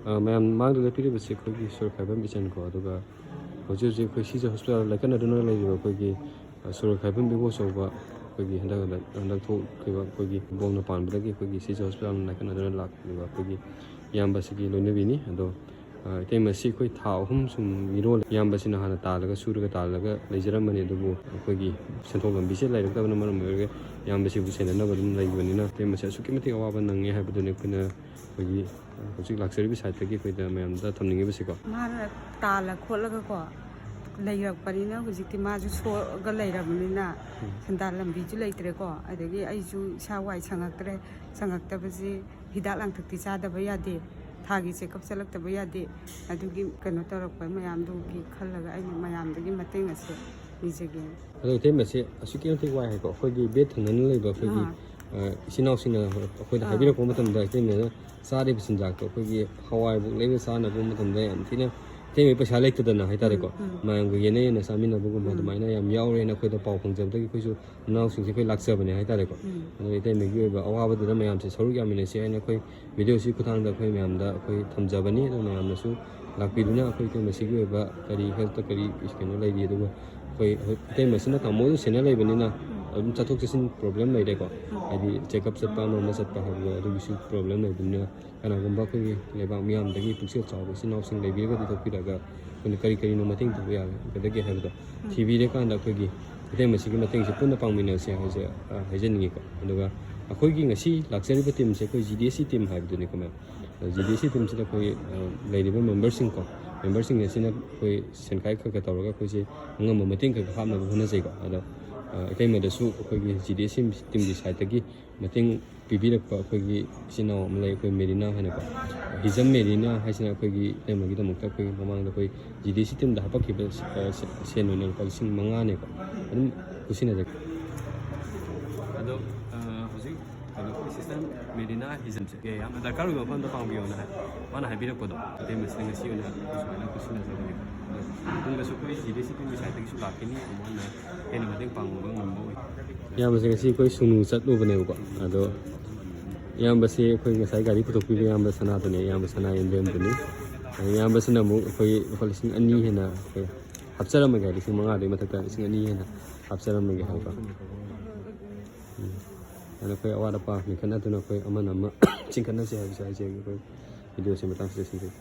ꯃꯌꯥꯝ ꯃꯥꯡꯗ ꯄꯤꯔꯤꯕꯁꯤ ꯑꯩꯈꯣꯏꯒꯤ ꯁꯣꯔꯣꯛꯈꯥꯏꯕꯝ ꯏꯆꯟꯀꯣ ꯑꯗꯨꯒ ꯍꯧꯖꯤꯛ ꯑꯩꯈꯣꯏ ꯁꯤꯖ ꯍꯣꯁꯄꯤꯇꯥꯜ ꯂꯩꯀꯟꯅꯗꯨꯅ ꯂꯩꯔꯤꯕ ꯑꯩꯈꯣꯏꯒꯤ ꯁꯣꯔꯣꯛꯈꯥꯏꯕꯝ ꯏꯕꯣ ꯑꯆꯧꯕ ꯑꯩꯈꯣꯏꯒꯤ ꯍꯟꯗꯛ ꯊꯣꯛꯈꯤꯕ ꯑꯩꯈꯣꯏꯒꯤ ꯕꯣꯝꯅ ꯄꯥꯟꯕꯗꯒꯤ ꯑꯩꯈꯣꯏꯒꯤ ꯁꯤꯖ ꯍꯣꯁꯄꯤꯇꯥꯜ ꯂꯩꯀꯟꯅꯗꯨꯅ ꯂꯥꯛꯂꯤꯕ ꯑꯩꯈꯣꯏꯒꯤ ꯏꯌꯥꯝꯕꯁꯤꯒꯤ ꯂꯣꯏꯅꯕꯤꯅꯤ ꯑꯗꯣ ꯏꯇꯩꯃꯁꯤ ꯑꯩꯈꯣꯏ ꯊꯥ 3 ꯁꯨꯝ ꯃꯤꯔꯣꯜ ꯏꯌꯥꯝꯕꯁꯤꯅ ꯍꯥꯟꯅ ꯇꯥꯜꯂꯒ ꯁꯨꯔꯒ ꯇꯥꯜꯂꯒ ꯂꯩꯖꯔꯝꯕꯅꯤ ꯑꯗꯨꯕꯨ ꯑꯩꯈꯣꯏꯒꯤ ꯁꯦꯟꯊꯣꯛ ꯂꯝꯕꯤꯁꯦ ꯂꯩꯔꯛꯇꯕꯅ ꯃꯔꯝ ꯑꯣꯏꯔꯒ ꯏꯌꯥꯝꯕꯁꯤꯕꯨ ꯁꯦꯟꯅꯅꯕ ꯑꯗꯨꯝ ꯂꯩꯕꯅꯤꯅ ꯏꯇꯩꯃꯁꯤ ꯑꯁꯨꯛꯀꯤ ꯃꯇꯤꯛ ꯑꯋꯥꯕ ꯅꯪꯉꯦ ꯍꯥꯏꯕꯗꯨꯅꯤ ꯑꯩꯈꯣꯏꯅ ꯑꯩꯈꯣꯏꯒꯤ ꯍꯧꯖꯤꯛ ꯂꯥꯛꯆꯔꯤꯕ ꯁꯥꯏꯠꯇꯒꯤ ꯑꯩꯈꯣꯏꯗ ꯃꯌꯥꯝꯗ ꯊꯝꯅꯤꯡꯉꯤꯕꯁꯤꯀꯣ ꯃꯥꯅ ꯇꯥꯜꯂ ꯈꯣꯠꯂꯒꯀꯣ ꯂꯩꯔꯛꯄꯅꯤꯅ ꯍꯧꯖꯤꯛꯇꯤ ꯃꯥꯁꯨ ꯁꯣꯛꯑꯒ ꯂꯩꯔꯕꯅꯤꯅ ꯁꯦꯟꯗꯥꯟ ꯂꯝꯕꯤꯁꯨ ꯂꯩꯇ꯭ꯔꯦꯀꯣ ꯑꯗꯒꯤ ꯑꯩꯁꯨ ꯏꯁꯥ ꯋꯥꯏ ꯁꯪꯉꯛꯇ꯭ꯔꯦ ꯁꯪꯉꯛꯇꯕꯁꯤ ꯍꯤꯗꯥꯛ ꯂꯥꯡꯊꯛꯇꯤ ꯆꯥꯗꯕ ꯌꯥꯗꯦ ꯊꯥꯒꯤ ꯆꯦꯛꯑꯞ ꯆꯠꯂꯛꯇꯕ ꯌꯥꯗꯦ ꯑꯗꯨꯒꯤ ꯀꯩꯅꯣ ꯇꯧꯔꯛꯄ ꯃꯌꯥꯝꯗꯨꯒꯤ ꯈꯜꯂꯒ ꯑꯩꯅ ꯃꯌꯥꯝꯗꯒꯤ ꯃꯇꯦꯡ ꯑꯁꯦ ꯅꯤꯖꯒꯦ ꯑꯗꯣ ꯏꯇꯩꯃꯁꯤ ꯑꯁꯨꯛꯀꯤ ꯃꯇꯤꯛ ꯋꯥꯏ ꯍꯥꯏꯀꯣ ꯑꯩꯈꯣꯏꯒꯤ ꯕꯦꯠ ꯊꯪꯅꯅ ꯂꯩꯕ ꯑꯩꯈꯣꯏꯒꯤ ꯏꯆꯤꯟ ꯏꯅꯥꯎꯁꯤꯡꯅ ꯑꯩꯈꯣꯏꯗ ꯍꯥꯏꯕꯤꯔꯛꯄ ꯃꯇꯝꯗ ꯏꯇꯩꯃꯅ ꯆꯥꯔꯤꯕ ꯆꯤꯟꯖꯥꯛꯇꯣ ꯑꯩꯈꯣꯏꯒꯤ ꯍꯋꯥꯏꯕꯨ ꯂꯩꯕ ꯆꯥꯅꯕ ꯃꯇꯝꯗ ꯌꯥꯝ ꯊꯤꯅ ꯏꯇꯩꯃꯒꯤ ꯄꯩꯁꯥ ꯂꯩꯇꯗꯅ ꯍꯥꯏꯇꯥꯔꯦꯀꯣ ꯃꯌꯥꯝꯒ ꯌꯦꯟꯅ ꯆꯥꯃꯤꯟꯅꯕꯒꯨꯝꯕ ꯑꯗꯨꯃꯥꯏꯅ ꯌꯥꯝ ꯌꯥꯎꯔꯦꯅ ꯑꯩꯈꯣꯏꯗ ꯄꯥꯎ ꯐꯪꯖꯕꯗꯒꯤ ꯑꯩꯈꯣꯏꯁꯨ ꯏꯅꯥꯎꯁꯤꯡꯁꯦ ꯑꯩꯈꯣꯏ ꯂꯥꯛꯆꯕꯅꯦ ꯍꯥꯏꯇꯥꯔꯦꯀꯣ ꯑꯗꯣ ꯏꯇꯩꯃꯒꯤ ꯑꯣꯏꯕ ꯑꯋꯥꯕꯗꯨꯗ ꯃꯌꯥꯝꯁꯦ ꯁꯔꯨꯛ ꯌꯥꯃꯤꯟꯅꯁꯤ ꯍꯥꯏꯅ ꯑꯩꯈꯣꯏ ꯚꯤꯗꯤꯑꯣꯁꯤ ꯈꯨꯠꯊꯥꯡꯗ ꯑꯩꯈꯣꯏ ꯃꯌꯥꯝꯗ ꯑꯩꯈꯣꯏ ꯊꯝꯖꯕꯅꯤ ꯑꯗꯨ ꯃꯌꯥꯝꯅꯁꯨ ꯂꯥꯛꯄꯤꯗꯨꯅ ꯑꯩꯈꯣꯏ ꯏꯇꯩꯃꯁꯤꯒꯤ ꯑꯣꯏꯕ ꯀꯔꯤ ꯍꯦꯜꯠꯇ ꯀꯔꯤ ꯀꯩꯅꯣ ꯂꯩꯔꯤ ꯑꯗꯨꯒ ꯑꯩꯈꯣꯏ ꯏꯇꯩꯃꯁꯤꯅ ꯇꯥꯃꯣꯗꯨ ꯁꯦꯟꯅ ꯂꯩꯕꯅꯤꯅ ꯑꯗꯨꯝ ꯆꯠꯊꯣꯛ ꯆꯠꯁꯤꯟ ꯄ꯭ꯔꯣꯕ꯭ꯂꯦꯝ ꯂꯩꯔꯦꯀꯣ ꯍꯥꯏꯗꯤ ꯆꯦꯛꯑꯞ ꯆꯠꯄ ꯑꯃ ꯆꯠꯄ ꯍꯥꯏꯕꯗꯣ ꯑꯗꯨꯒꯤꯁꯨ ꯄ꯭ꯔꯣꯕ꯭ꯂꯦꯝ ꯂꯩꯕꯅꯤꯅ ꯀꯅꯥꯒꯨꯝꯕ ꯑꯩꯈꯣꯏꯒꯤ ꯂꯩꯕꯥꯛ ꯃꯤꯌꯥꯝꯗꯒꯤ ꯄꯨꯛꯆꯦꯜ ꯆꯥꯎꯕ ꯏꯆꯤꯟ ꯏꯅꯥꯎꯁꯤꯡ ꯂꯩꯕꯤꯔꯒꯗꯤ ꯊꯣꯛꯄꯤꯔꯒ ꯑꯩꯈꯣꯏꯅ ꯀꯔꯤ ꯀꯔꯤꯅꯣ ꯃꯇꯦꯡ ꯇꯧꯕ ꯌꯥꯒꯗꯒꯦ ꯍꯥꯏꯕꯗꯣ ꯊꯤꯕꯤꯔꯀꯥꯟꯗ ꯑꯩꯈꯣꯏꯒꯤ ꯏꯇꯩꯃꯁꯤꯒꯤ ꯃꯇꯦꯡꯁꯦ ꯄꯨꯟꯅ ꯄꯥꯡꯃꯤꯟꯅꯁꯦ ꯍꯥꯏꯖꯅꯤꯡꯉꯤꯀꯣ ꯑꯗꯨꯒ ꯑꯩꯈꯣꯏꯒꯤ ꯉꯁꯤ ꯂꯥꯛꯆꯔꯤꯕ ꯇꯤꯝꯁꯦ ꯑꯩꯈꯣꯏ GDSC ꯇꯤꯝ ꯍꯥꯏꯕꯗꯨꯅꯤꯀꯣ ꯃꯌꯥꯝ GDSC ꯇꯤꯝꯁꯤꯗ ꯑꯩꯈꯣꯏ ꯂꯩꯔꯤꯕ ꯃꯦꯝꯕꯔꯁꯤꯡ ꯑꯁꯤꯅ ꯑꯩꯈꯣꯏ ꯁꯦꯟꯈꯥꯏ ꯈꯔ ꯇꯧꯔꯒ ꯑꯩꯈꯣꯏꯁꯦ ꯑꯉꯝꯕ ꯃꯇꯦꯡ ꯈꯔ ꯍꯥꯞꯅꯕ ꯍꯣꯠꯅꯖꯩꯀꯣ ꯑꯗꯣ ꯏꯇꯩꯃꯗꯁꯨ ꯑꯩꯈꯣꯏꯒꯤ GDSC ꯇꯤꯝꯒꯤ ꯁꯥꯏꯠꯇꯒꯤ ꯃꯇꯦꯡ ꯄꯤꯕꯤꯔꯛꯄ ꯑꯩꯈꯣꯏꯒꯤ ꯏꯆꯤꯟ ꯏꯅꯥꯎ ꯑꯃ ꯂꯩ ꯑꯩꯈꯣꯏ ꯃꯦꯔꯤꯅꯥ ꯍꯥꯏꯅꯀꯣ ꯍꯤꯖꯝ ꯃꯦꯔꯤꯅꯥ ꯍꯥꯏꯁꯤꯅ ꯑꯩꯈꯣꯏꯒꯤ ꯏꯇꯩꯃꯒꯤꯗꯃꯛꯇ ꯑꯩꯈꯣꯏ ꯃꯃꯥꯡꯗ ꯑꯩꯈꯣꯏ GDSC ꯇꯤꯝꯗ ꯍꯥꯞꯄꯛꯈꯤꯕ ꯁꯦꯟ ꯑꯣꯏꯅ ꯂꯨꯄꯥ 5,000ꯅꯦꯀꯣ ꯑꯗꯨꯝ ꯈꯨꯠꯁꯤꯟꯅꯖꯒꯦ ꯑꯗꯣ ꯍꯧꯖꯤꯛ ꯑꯩꯈꯣꯏ ꯁꯤꯁꯇꯔ ꯃꯦꯔꯤꯅꯥ ꯍꯤꯖꯝꯁꯦ ꯌꯥꯝꯅ ꯗꯔꯀꯥꯔ ꯑꯣꯏꯕ ꯃꯐꯝꯗ ꯄꯥꯡꯕꯤꯌꯣꯅ ꯃꯥꯅ ꯍꯥꯏꯕꯤꯔꯛꯄꯗꯣ ꯏꯇꯩꯃꯁꯤꯅ ꯉꯁꯤ ꯑꯣꯏꯅ ꯁꯨꯃꯥꯏꯅ ꯈꯨꯠꯁꯤꯟꯅꯖꯕꯅꯦꯀꯣ ꯇꯨꯡꯗꯁꯨ ꯑꯩꯈꯣꯏ GDSC ꯇꯤꯝꯒꯤ ꯁꯥꯏꯠꯇꯒꯤꯁꯨ ꯂꯥꯛꯈꯤꯅꯤ ꯑꯃꯨꯛ ꯍꯟꯅ ꯍꯦꯟꯅ ꯃꯇꯦꯡ ꯄꯥꯡꯕ ꯉꯝꯕ ꯑꯣꯏ ꯏꯌꯥꯝꯕꯁꯦ ꯉꯁꯤ ꯑꯩꯈꯣꯏ ꯁꯨꯅꯨ ꯆꯠꯂꯨꯕꯅꯦꯕꯀꯣ ꯑꯗꯣ ꯏꯌꯥꯝꯕꯁꯦ ꯑꯩꯈꯣꯏ ꯉꯁꯥꯏ ꯒꯥꯔꯤ ꯄꯨꯊꯣꯛꯄꯤꯕ ꯏꯌꯥꯝꯕ ꯁꯅꯥꯗꯨꯅꯦ ꯏꯌꯥꯝꯕ ꯁꯅꯥ ꯌꯦꯟꯕꯦꯝꯗꯨꯅꯤ ꯏꯌꯥꯝꯕꯁꯤꯅ ꯑꯃꯨꯛ ꯑꯩꯈꯣꯏ ꯂꯨꯄꯥ 2,000 ꯍꯦꯟꯅ ꯑꯩꯈꯣꯏ ꯍꯥꯞꯆꯔꯝꯃꯒꯦ 5,000ꯗꯨꯒꯤ ꯃꯊꯛꯇ 2,000 ꯍꯦꯟꯅ ꯍꯥꯞꯆꯔꯝꯃꯒꯦ ꯍꯥꯏꯕ ꯑꯗꯨꯅ ꯑꯩꯈꯣꯏ ꯑꯋꯥꯠ ꯑꯄꯥ ꯃꯦꯟꯈꯠꯅꯗꯨꯅ ꯑꯩꯈꯣꯏ ꯑꯃꯅ ꯑꯃ ꯆꯤꯡꯈꯠꯅꯁꯤ ꯍꯥꯏꯕꯁꯦ ꯍꯥꯏꯖꯒꯦ ꯑꯩꯈꯣꯏ ꯚꯤꯗꯤꯑꯣꯁꯤ ꯃꯇꯥꯡꯁꯤꯗ ꯁꯤꯟꯖꯒꯦ